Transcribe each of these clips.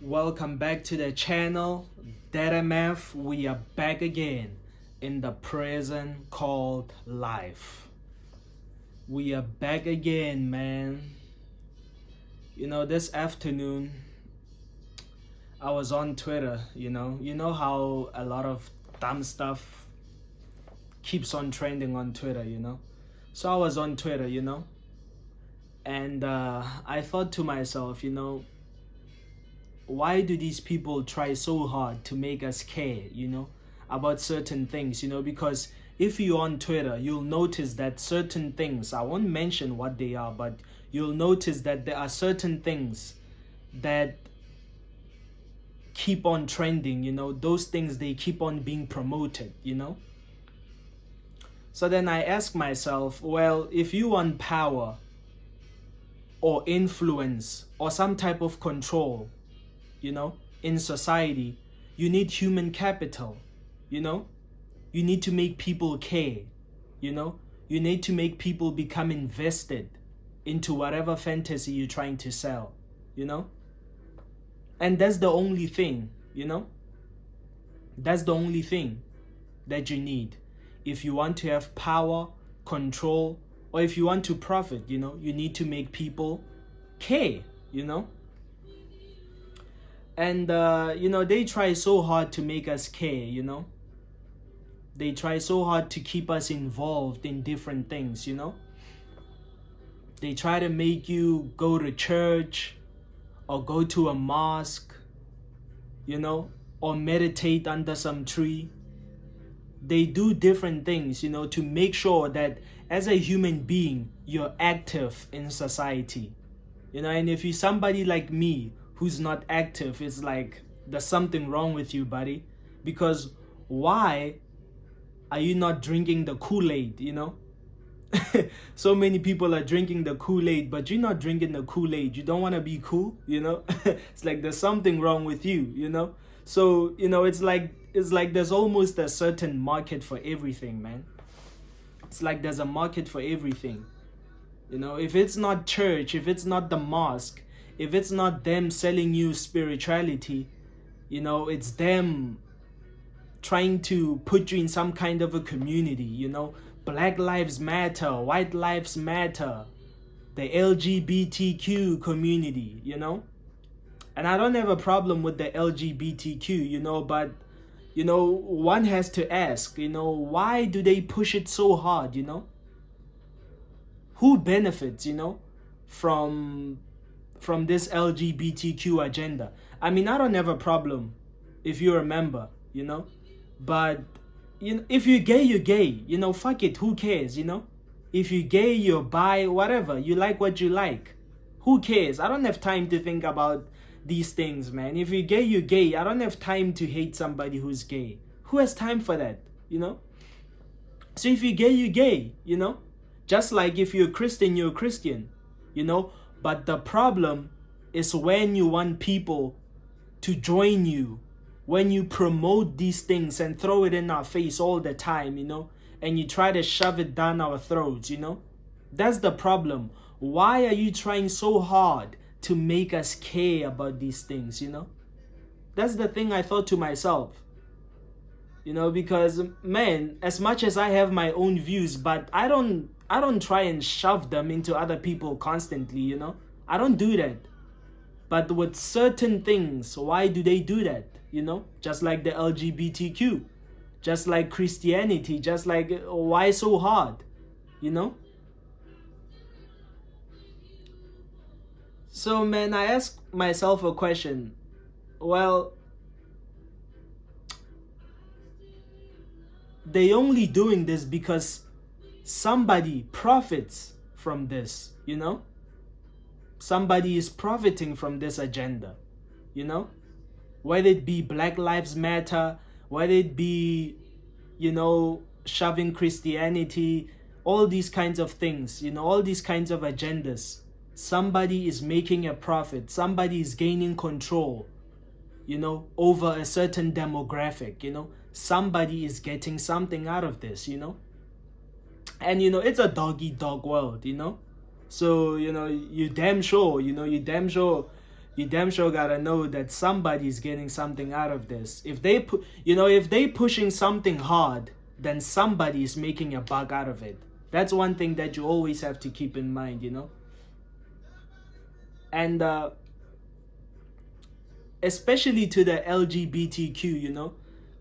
Welcome back to the channel, DeadMf. We are back again in the prison called life. We are back again, man. This afternoon I was on Twitter. You know how a lot of dumb stuff keeps on trending on Twitter. So I was on Twitter, and I thought to myself, why do these people try so hard to make us care, about certain things, because if you're on Twitter, you'll notice that certain things, I won't mention what they are, but you'll notice that there are certain things that keep on trending, those things, they keep on being promoted, So then I ask myself, well, if you want power or influence or some type of control, in society, you need human capital, you need to make people care, you need to make people become invested into whatever fantasy you're trying to sell, and that's the only thing, that's the only thing that you need. If you want to have power, control, or if you want to profit, you need to make people care, And, they try so hard to make us care, They try so hard to keep us involved in different things, They try to make you go to church or go to a mosque, or meditate under some tree. They do different things, to make sure that as a human being, you're active in society, and if you're somebody like me, who's not active, it's like there's something wrong with you, buddy. Because why are you not drinking the Kool-Aid, So many people are drinking the Kool-Aid, but you're not drinking the Kool-Aid. You don't want to be cool, It's like there's something wrong with you, So, it's like there's almost a certain market for everything, man. It's like there's a market for everything. If it's not church, if it's not the mosque, if it's not them selling you spirituality, it's them trying to put you in some kind of a community, Black Lives Matter, White Lives Matter, the LGBTQ community, And I don't have a problem with the LGBTQ, but, one has to ask, why do they push it so hard, Who benefits, from this LGBTQ agenda? I mean, I don't have a problem if you're a member, but if you're gay, you're gay, fuck it, who cares, if you're gay, you're bi, whatever, you like what you like, who cares? I don't have time to think about these things, man. If you're gay, you're gay. I don't have time to hate somebody who's gay. Who has time for that, So if you're gay, you're gay, just like if you're a Christian, you're a Christian, But the problem is when you want people to join you, when you promote these things and throw it in our face all the time, and you try to shove it down our throats, That's the problem. Why are you trying so hard to make us care about these things, That's the thing I thought to myself, because, man, as much as I have my own views, but I don't try and shove them into other people constantly, I don't do that. But with certain things, why do they do that, Just like the LGBTQ, just like Christianity, just like, why so hard, So, man, I ask myself a question. Well, they only doing this because somebody profits from this, Somebody is profiting from this agenda, Whether it be Black Lives Matter, whether it be, shoving Christianity, all these kinds of things, all these kinds of agendas. Somebody is making a profit. Somebody is gaining control, over a certain demographic, Somebody is getting something out of this, And, it's a dog-eat-dog world, So, you damn sure, you damn sure gotta know that somebody's getting something out of this. If they if they pushing something hard, then somebody's making a buck out of it. That's one thing that you always have to keep in mind, And especially to the LGBTQ,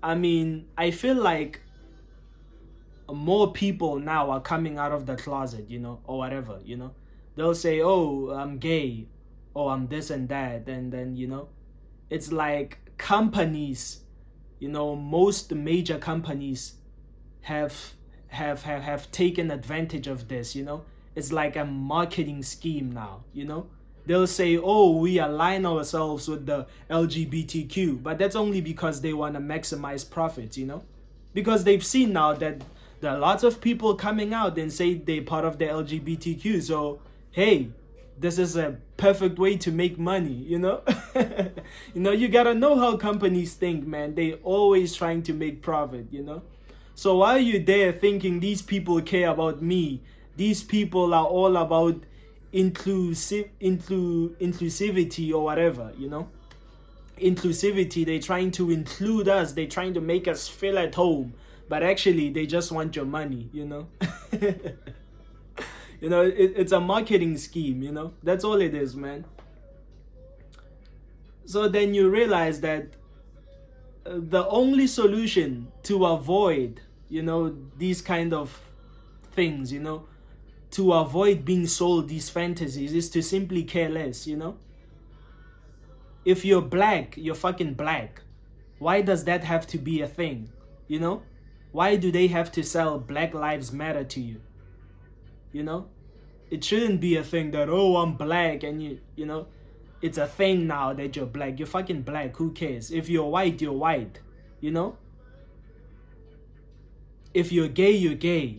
I mean, I feel like more people now are coming out of the closet, or whatever, They'll say, oh, I'm gay, or I'm this and that, and then, it's like companies, most major companies have taken advantage of this, It's like a marketing scheme now, They'll say, oh, we align ourselves with the LGBTQ, but that's only because they want to maximize profits, Because they've seen now that there are lots of people coming out and say they're part of the LGBTQ, so hey, this is a perfect way to make money, You gotta know how companies think, man. They always trying to make profit, So while you're there thinking these people care about me, these people are all about inclusivity or whatever, Inclusivity, they're trying to include us, they're trying to make us feel at home, but actually they just want your money, It's a marketing scheme, That's all it is, man. So then you realize that the only solution to avoid, these kind of things, to avoid being sold these fantasies is to simply care less, If you're black, you're fucking black. Why does that have to be a thing, Why do they have to sell Black Lives Matter to you, It shouldn't be a thing that, oh, I'm black, and it's a thing now that you're black. You're fucking black, who cares? If you're white, you're white, If you're gay, you're gay,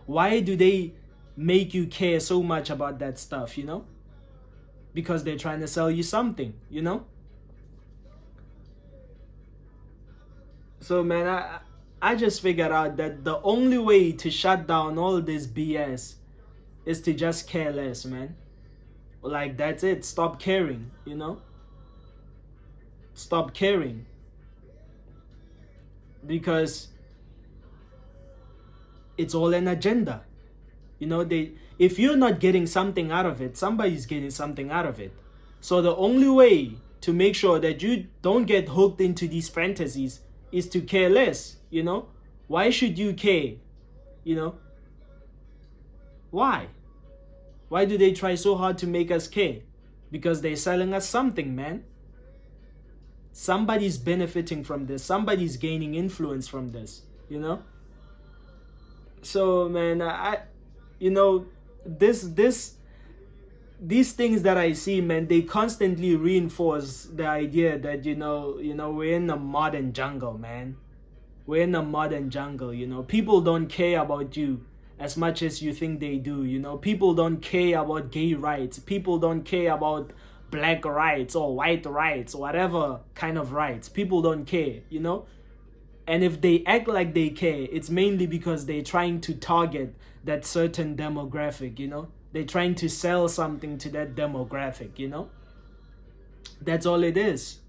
Why do they make you care so much about that stuff, Because they're trying to sell you something, So man, I just figured out that the only way to shut down all this BS is to just care less, man. Like, that's it. Stop caring, Stop caring. Because it's all an agenda. If you're not getting something out of it, somebody's getting something out of it. So the only way to make sure that you don't get hooked into these fantasies is to care less, Why should you care, Why? Why do they try so hard to make us care? Because they're selling us something, man. Somebody's benefiting from this. Somebody's gaining influence from this, So, man, these things that I see, man, they constantly reinforce the idea that, we're in a modern jungle, man. We're in a modern jungle, People don't care about you as much as you think they do, People don't care about gay rights. People don't care about black rights or white rights, whatever kind of rights. People don't care, And if they act like they care, it's mainly because they're trying to target that certain demographic, They're trying to sell something to that demographic, That's all it is,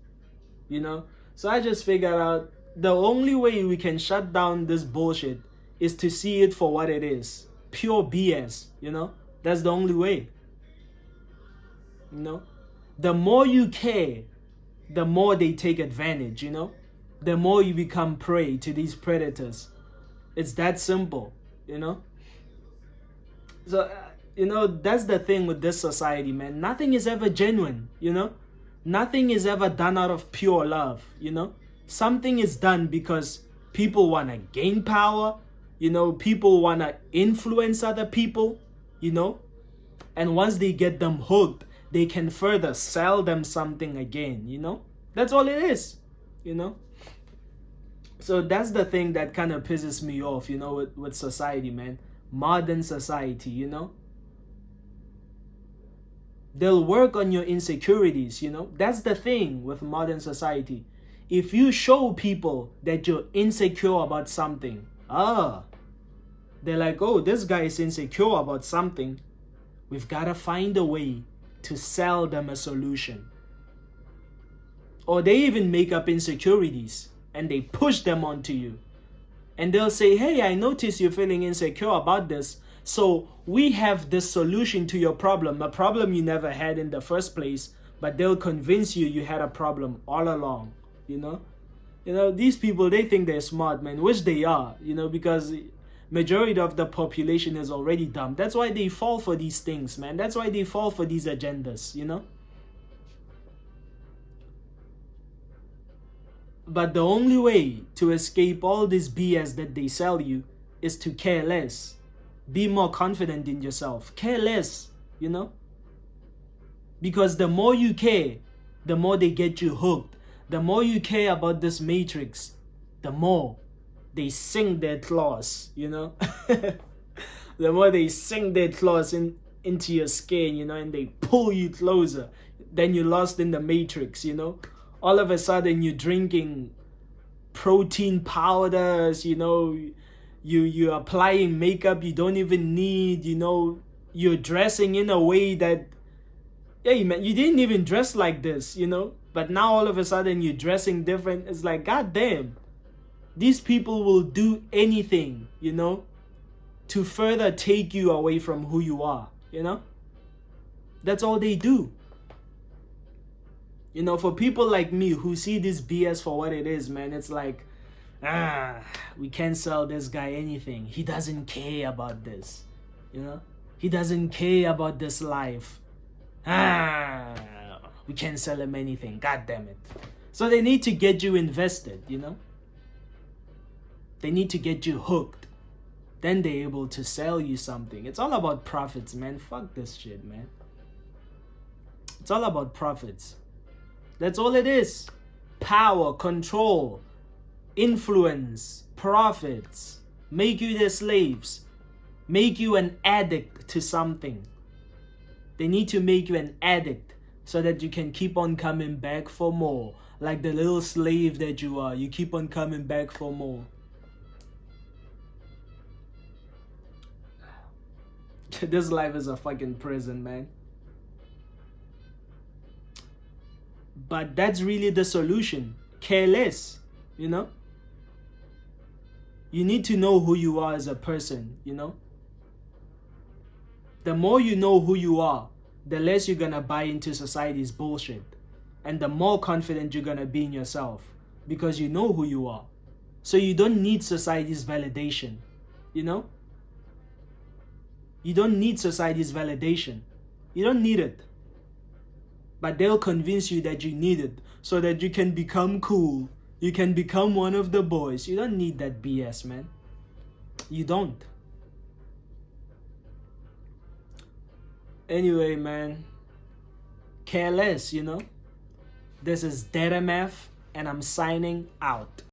So I just figured out the only way we can shut down this bullshit is to see it for what it is. Pure BS, That's the only way. The more you care, the more they take advantage, The more you become prey to these predators. It's that simple, So, that's the thing with this society, man. Nothing is ever genuine, Nothing is ever done out of pure love, Something is done because people want to gain power, People want to influence other people, And once they get them hooked, they can further sell them something again, That's all it is, So that's the thing that kind of pisses me off, with society, man. Modern society, They'll work on your insecurities, That's the thing with modern society. If you show people that you're insecure about something, they're like, oh, this guy is insecure about something. We've got to find a way to sell them a solution. Or they even make up insecurities and they push them onto you. And they'll say, hey, I notice you're feeling insecure about this. So we have this solution to your problem, a problem you never had in the first place, but they'll convince you you had a problem all along, you know? You know, these people, they think they're smart, man, which they are, you know, because majority of the population is already dumb. That's why they fall for these things, man. That's why they fall for these agendas, you know? But the only way to escape all this BS that they sell you is to care less. Be more confident in yourself. Care less, you know? Because the more you care, the more they get you hooked. The more you care about this matrix, the more they sink their claws, you know? The more they sink their claws into your skin, you know, and they pull you closer. Then you're lost in the matrix, you know? All of a sudden you're drinking protein powders, you know, you're applying makeup you don't even need, you know, you're dressing in a way that, hey man, you didn't even dress like this, you know, but now all of a sudden you're dressing different. It's like, god damn, these people will do anything, you know, to further take you away from who you are, you know. That's all they do. You know, for people like me who see this BS for what it is, man, it's like, we can't sell this guy anything. He doesn't care about this, you know? He doesn't care about this life. We can't sell him anything. God damn it. So they need to get you invested, you know? They need to get you hooked. Then they're able to sell you something. It's all about profits, man. Fuck this shit, man. It's all about profits. That's all it is. Power, control, influence, profits. Make you their slaves. Make you an addict to something. They need to make you an addict so that you can keep on coming back for more. Like the little slave that you are. You keep on coming back for more. This life is a fucking prison, man. But that's really the solution. Care less, you know? You need to know who you are as a person, you know? The more you know who you are, the less you're gonna buy into society's bullshit. And the more confident you're gonna be in yourself. Because you know who you are. So you don't need society's validation, you know? You don't need society's validation. You don't need it. But they'll convince you that you need it so that you can become cool. You can become one of the boys. You don't need that BS, man. You don't. Anyway, man. Care less, you know. This is DeadMf and I'm signing out.